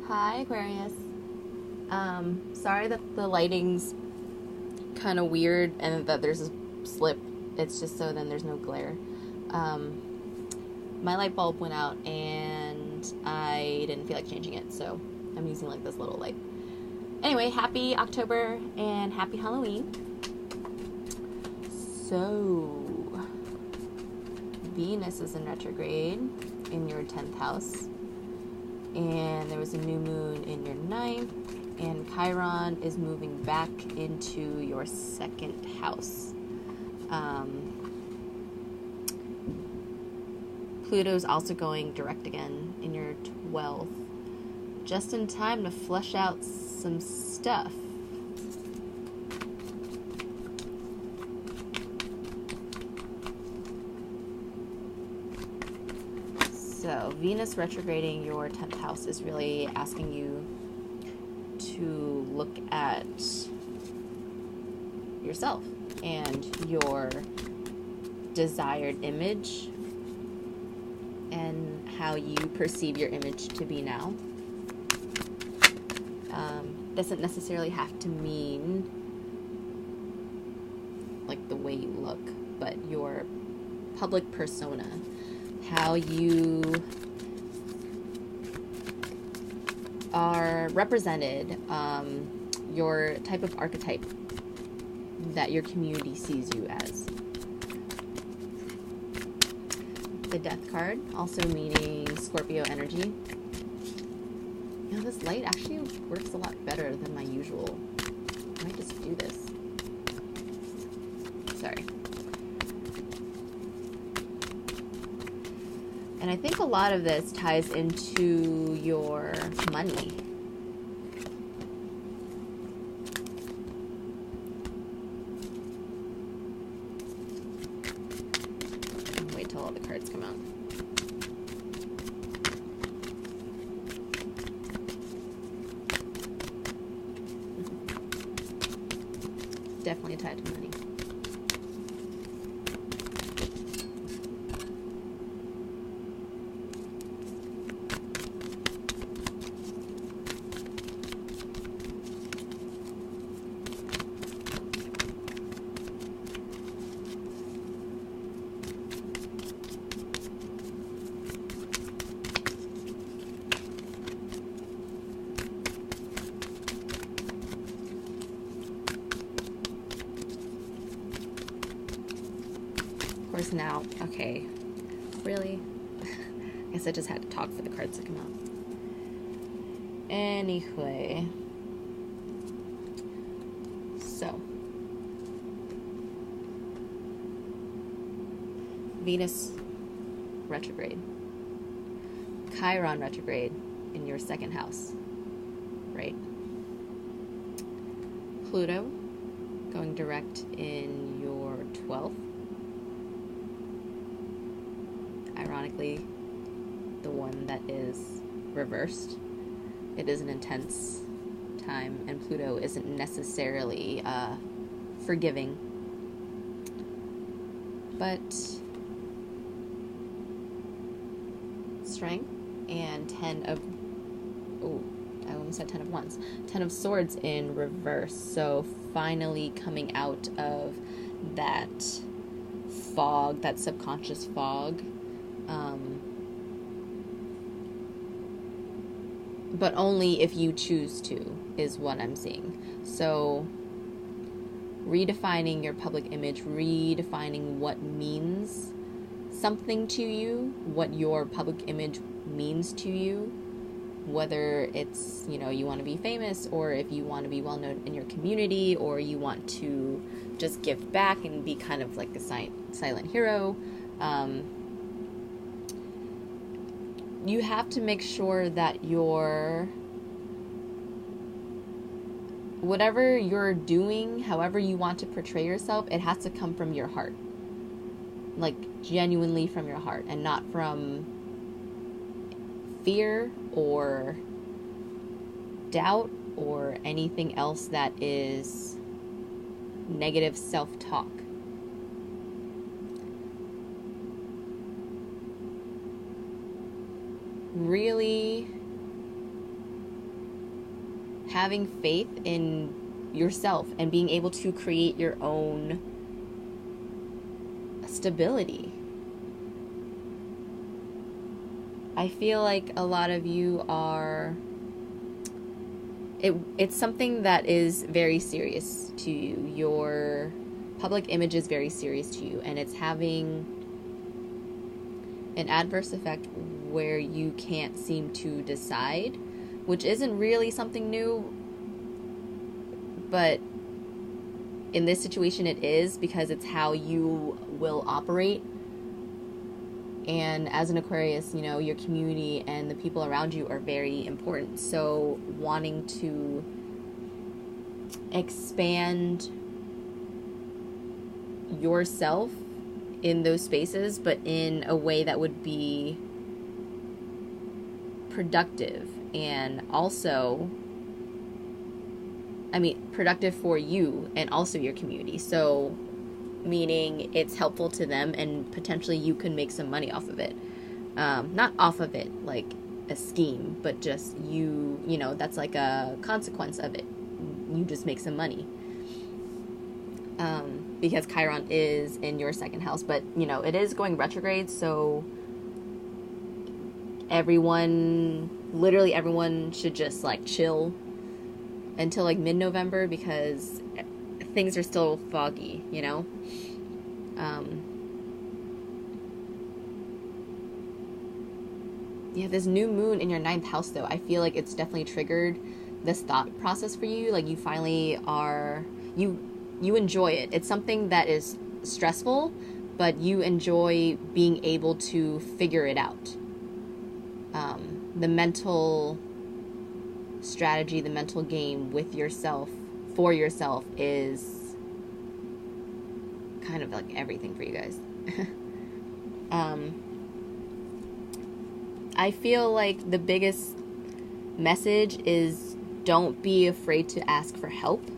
Hi, Aquarius. Sorry that the lighting's kind of weird and that there's a slip. It's just so then there's no glare. My light bulb went out and I didn't feel like changing it, so I'm using like this little light. Anyway, happy October and happy Halloween. So, Venus is in retrograde in your 10th house. And there was a new moon in your 9th, and Chiron is moving back into your 2nd house. Pluto's also going direct again in your 12th, just in time to flesh out some stuff. So, Venus retrograding your 10th house is really asking you to look at yourself and your desired image and how you perceive your image to be now. Doesn't necessarily have to mean like the way you look, but your public persona. How you are represented, your type of archetype that your community sees you as. The Death card, also meaning Scorpio energy. You know, this light actually works a lot better than my usual. I might just do this. Sorry. And I think a lot of this ties into your money. I'll wait till all the cards come out. Definitely tied to money. Now, okay, really? I guess I just had to talk for the cards to come out. Anyway, so Venus retrograde, Chiron retrograde in your 2nd house, right? Pluto going direct in your 12th. Ironically, the one that is reversed. It is an intense time, and Pluto isn't necessarily forgiving. But strength and 10 of... Oh, I almost said 10 of Wands. 10 of Swords in reverse. So finally coming out of that fog, that subconscious fog. But only if you choose to, is what I'm seeing. So, redefining your public image, redefining what means something to you, what your public image means to you, whether it's, you know, you want to be famous, or if you want to be well known in your community, or you want to just give back and be kind of like a silent hero. You have to make sure that whatever you're doing, however you want to portray yourself, it has to come from your heart. Like, genuinely from your heart, and not from fear or doubt or anything else that is negative self-talk. really having faith in yourself and being able to create your own stability. I feel like a lot of you are, it's something that is very serious to you. Your public image is very serious to you, and it's having an adverse effect where you can't seem to decide, which isn't really something new, but in this situation it is, because it's how you will operate. And as an Aquarius, you know, your community and the people around you are very important. So wanting to expand yourself in those spaces, but in a way that would be productive, and also, I mean, productive for you and also your community. So meaning it's helpful to them, and potentially you can make some money off of it. Not off of it like a scheme, but just you know, that's like a consequence of it. You just make some money. Because Chiron is in your second house, but you know, it is going retrograde, so literally everyone should just like chill until like mid-November, because things are still foggy, you know? Yeah, this new moon in your 9th house, though, I feel like it's definitely triggered this thought process for you. Like, you finally are, you enjoy it. It's something that is stressful, but you enjoy being able to figure it out. The mental strategy, the mental game with yourself, for yourself, is kind of like everything for you guys. I feel like the biggest message is don't be afraid to ask for help.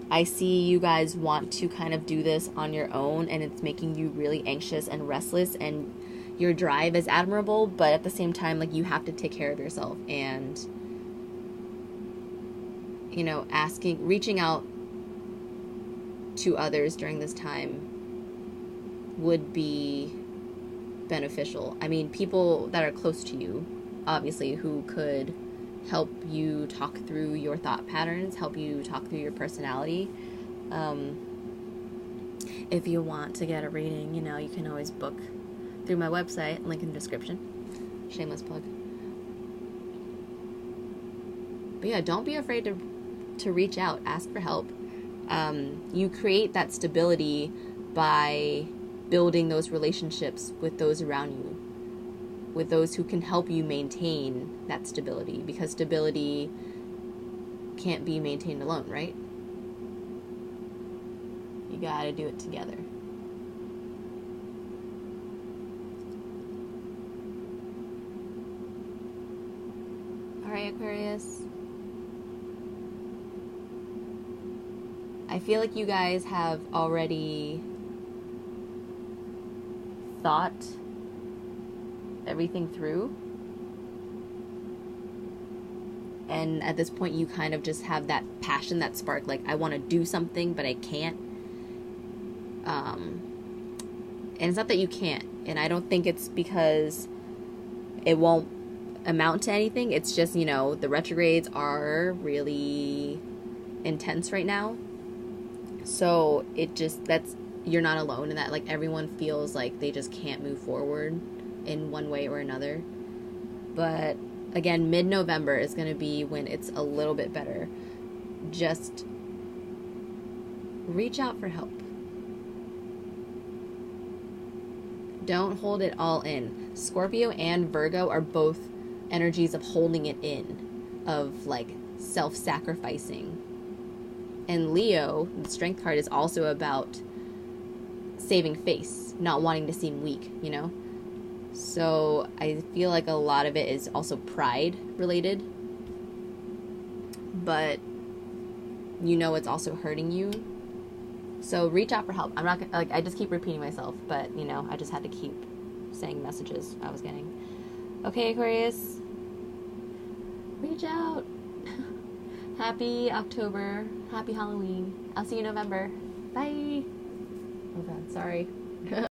I see you guys want to kind of do this on your own, and it's making you really anxious and restless, and your drive is admirable, but at the same time, like, you have to take care of yourself. And, you know, reaching out to others during this time would be beneficial. I mean, people that are close to you, obviously, who could help you talk through your thought patterns, help you talk through your personality. If you want to get a reading, you know, you can always book through my website, link in the description. Shameless plug. But yeah, don't be afraid to reach out, ask for help. You create that stability by building those relationships with those around you, with those who can help you maintain that stability, because stability can't be maintained alone, right? You gotta do it together. Alright, Aquarius. I feel like you guys have already thought everything through, and at this point you kind of just have that passion, that spark, like, I want to do something but I can't, and it's not that you can't, and I don't think it's because it won't amount to anything. It's just, you know, the retrogrades are really intense right now, so you're not alone in that. Like, everyone feels like they just can't move forward in one way or another. But again, mid-November is going to be when it's a little bit better. Just reach out for help. Don't hold it all in. Scorpio and Virgo are both energies of holding it in, of like self-sacrificing. And Leo, the Strength card, is also about saving face, not wanting to seem weak, you know? So I feel like a lot of it is also pride related, but you know it's also hurting you. So reach out for help. I'm not gonna, like, I just keep repeating myself, but you know, I just had to keep saying messages I was getting. Okay, Aquarius, reach out. Happy October. Happy Halloween. I'll see you in November. Bye. Oh God, sorry.